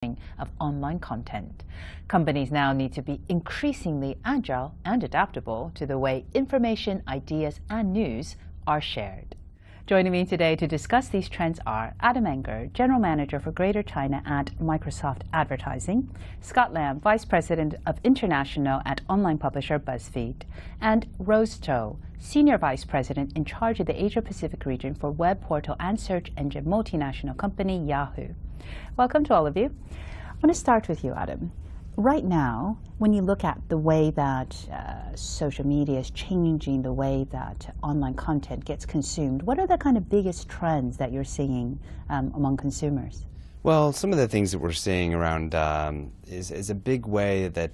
of online content. Companies now need to be increasingly agile and adaptable to the way information, ideas, and news are shared. Joining me today to discuss these trends are Adam Enger, General Manager for Greater China at Microsoft Advertising, Scott Lamb, Vice President of International at online publisher BuzzFeed, and Rose Zhou, Senior Vice President in charge of the Asia-Pacific region for web portal and search engine multinational company Yahoo. Welcome to all of you. I want to start with you, Adam. Right now, when you look at the way that social media is changing the way that online content gets consumed, what are the kind of biggest trends that you're seeing among consumers? Well, some of the things that we're seeing around is a big way that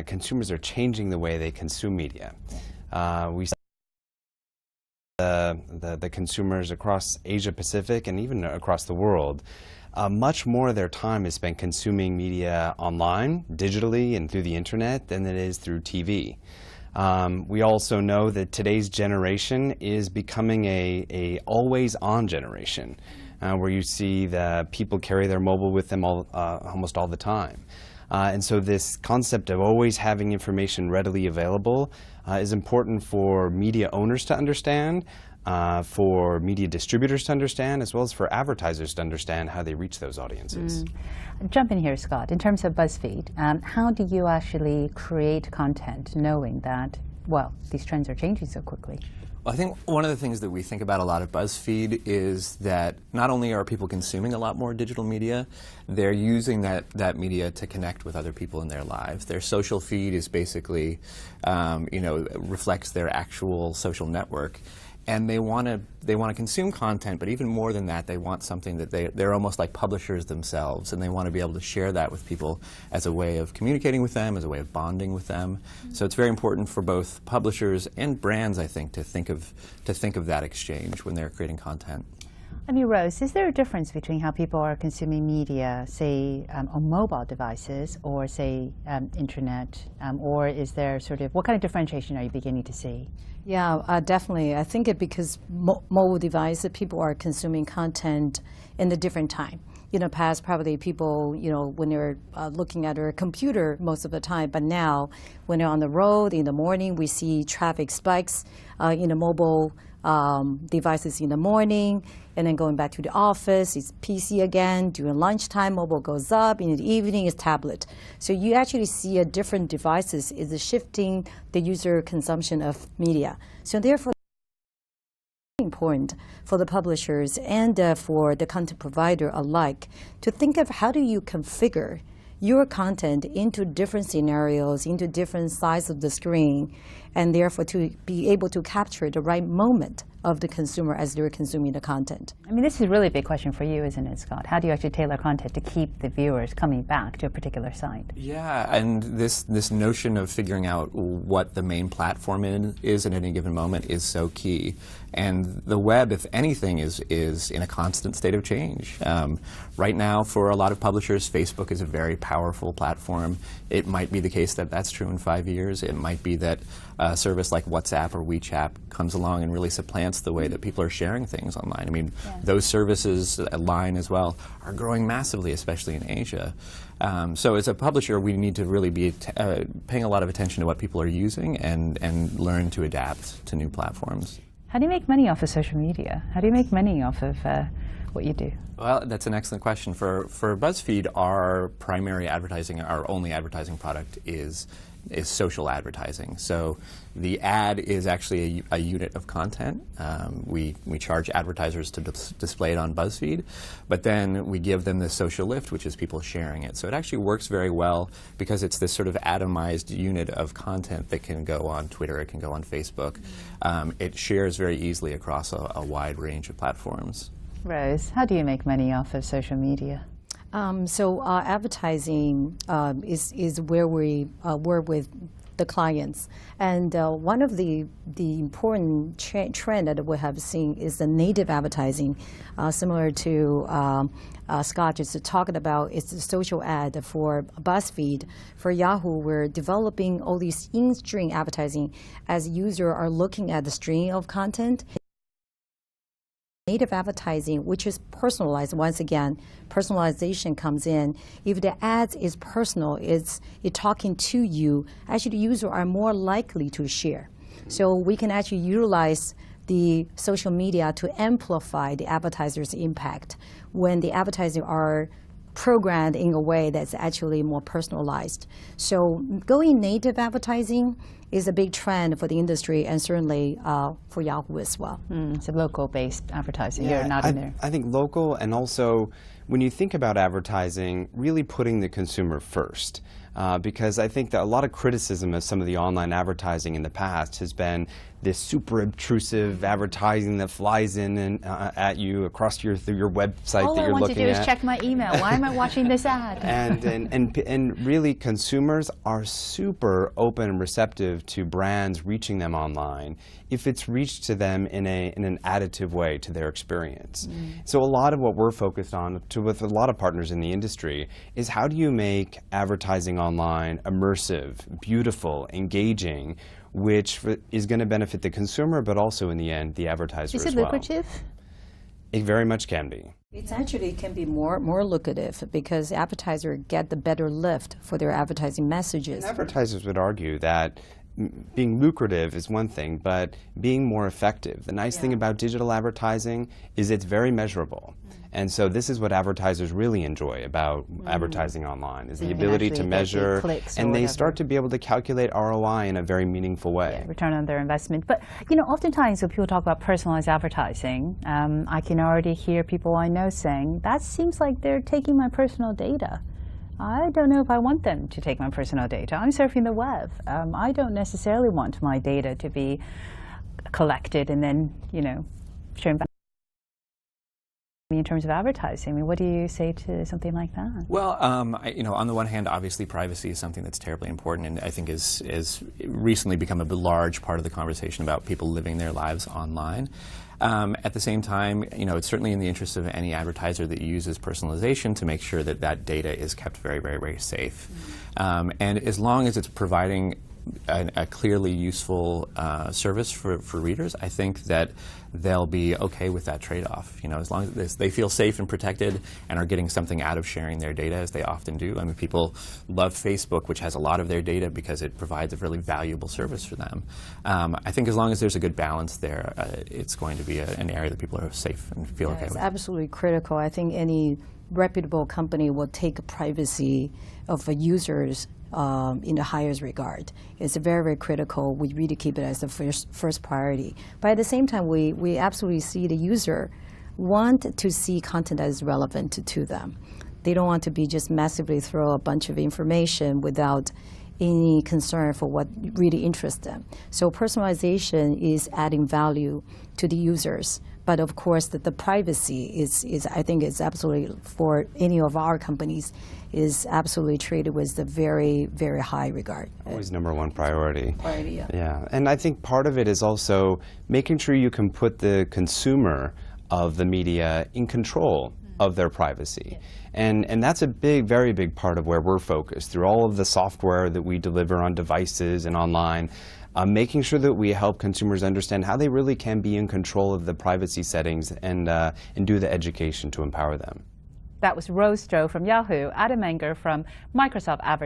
consumers are changing the way they consume media. We see the consumers across Asia Pacific and even across the world. Much more of their time is spent consuming media online, digitally, and through the internet than it is through TV. We also know that today's generation is becoming a always-on generation, where you see the people carry their mobile with them almost all the time. And so this concept of always having information readily available is important for media owners to understand, for media distributors to understand, as well as for advertisers to understand how they reach those audiences. Jump in here, Scott. In terms of BuzzFeed, how do you actually create content knowing that, well, these trends are changing so quickly? Well, I think one of the things that we think about a lot at BuzzFeed is that not only are people consuming a lot more digital media, they're using that media to connect with other people in their lives. Their social feed is basically, reflects their actual social network. And they want to consume content, but even more than that, they want something that they're almost like publishers themselves, and they want to be able to share that with people as a way of communicating with them, as a way of bonding with them. So it's very important for both publishers and brands, I think, to think of that exchange when they're creating content. I mean, Rose, is there a difference between how people are consuming media, say, on mobile devices or, say, internet? Or is there sort of, what kind of differentiation are you beginning to see? Yeah, definitely. I think because mobile devices, people are consuming content in a different time. In the past, probably people, when they're looking at their computer most of the time, but now when they're on the road in the morning, we see traffic spikes in the mobile devices in the morning, and then going back to the office, it's PC again. During lunchtime, mobile goes up. In the evening, it's tablet. So you actually see different devices is shifting the user consumption of media. So therefore, it's important for the publishers and for the content provider alike to think of how do you configure your content into different scenarios, into different sides of the screen, and therefore to be able to capture the right moment of the consumer as they're consuming the content. I mean, this is really a big question for you, isn't it, Scott? How do you actually tailor content to keep the viewers coming back to a particular site? Yeah, and this notion of figuring out what the main platform is at any given moment is so key. And the web, if anything, is in a constant state of change. Right now, for a lot of publishers, Facebook is a very powerful platform. It might be the case that that's true in 5 years. It might be that a service like WhatsApp or WeChat comes along and really supplants the way that people are sharing things online. I mean, those services, Line as well, are growing massively, especially in Asia. So as a publisher, we need to really be paying a lot of attention to what people are using and learn to adapt to new platforms. How do you make money off of social media? How do you make money off of what you do? Well, that's an excellent question. For BuzzFeed, our primary advertising, our only advertising product is social advertising. So the ad is actually a unit of content. We charge advertisers to display it on BuzzFeed, but then we give them the social lift, which is people sharing it. So it actually works very well because it's this sort of atomized unit of content that can go on Twitter, it can go on Facebook. It shares very easily across a wide range of platforms. Rose, how do you make money off of social media? Advertising is where we work with the clients. And one of the important trend that we have seen is the native advertising, similar to Scott just talking about. It's the social ad for BuzzFeed. For Yahoo, we're developing all these in-stream advertising as users are looking at the stream of content. native advertising, which is personalized. Once again, personalization comes in. If the ads is personal, it's talking to you, actually the user are more likely to share. So we can actually utilize the social media to amplify the advertiser's impact when the advertising are programmed in a way that's actually more personalized. So going native advertising is a big trend for the industry and certainly for Yahoo as well. It's a local-based advertising. You're not in there. I think local, and also when you think about advertising, really putting the consumer first. Because I think that a lot of criticism of some of the online advertising in the past has been this super obtrusive advertising that flies in and, at you across your website All that I you're want looking to do at. is check my email. Why am I watching this ad? And really, consumers are super open and receptive to brands reaching them online if it's reached to them in an additive way to their experience. So a lot of what we're focused on with a lot of partners in the industry is how do you make advertising online immersive, beautiful, engaging, which is going to benefit the consumer, but also in the end the advertiser as well. Is it lucrative? It very much can be. It actually can be more lucrative because advertisers get the better lift for their advertising messages. And advertisers would argue that being lucrative is one thing, but being more effective. The nice thing about digital advertising is it's very measurable. And so this is what advertisers really enjoy about advertising online, is the ability to measure, and they start to be able to calculate ROI in a very meaningful way. Yeah, return on their investment. But you know, oftentimes when people talk about personalized advertising, I can already hear people I know saying, that seems like they're taking my personal data. I don't know if I want them to take my personal data. I'm surfing the web. I don't necessarily want my data to be collected and then, you know, shown back. In terms of advertising, I mean, what do you say to something like that? Well, you know, on the one hand, obviously privacy is something that's terribly important, and I think is recently become a large part of the conversation about people living their lives online. At the same time, you know, it's certainly in the interest of any advertiser that uses personalization to make sure that that data is kept very, very, very safe. And as long as it's providing a clearly useful service for readers, I think that they'll be okay with that trade-off. You know, as long as they feel safe and protected and are getting something out of sharing their data, as they often do. I mean, people love Facebook, which has a lot of their data because it provides a really valuable service for them. I think as long as there's a good balance there, it's going to be an area that people are safe and feel okay with. It's absolutely critical. I think any reputable company will take privacy of users in the highest regard. It's very, very critical. We really keep it as the first priority. But at the same time, we absolutely see the user want to see content that is relevant to them. They don't want to be just massively throw a bunch of information without any concern for what really interests them. So personalization is adding value to the users. But of course, the privacy is I think is absolutely, for any of our companies, is absolutely treated with the very, very high regard. Always #1 priority. Yeah. Yeah, and I think part of it is also making sure you can put the consumer of the media in control of their privacy. And that's a big, very big part of where we're focused through all of the software that we deliver on devices and online. Making sure that we help consumers understand how they really can be in control of the privacy settings and do the education to empower them. That was Rose Zhou from Yahoo, Adam Menger from Microsoft Advertising.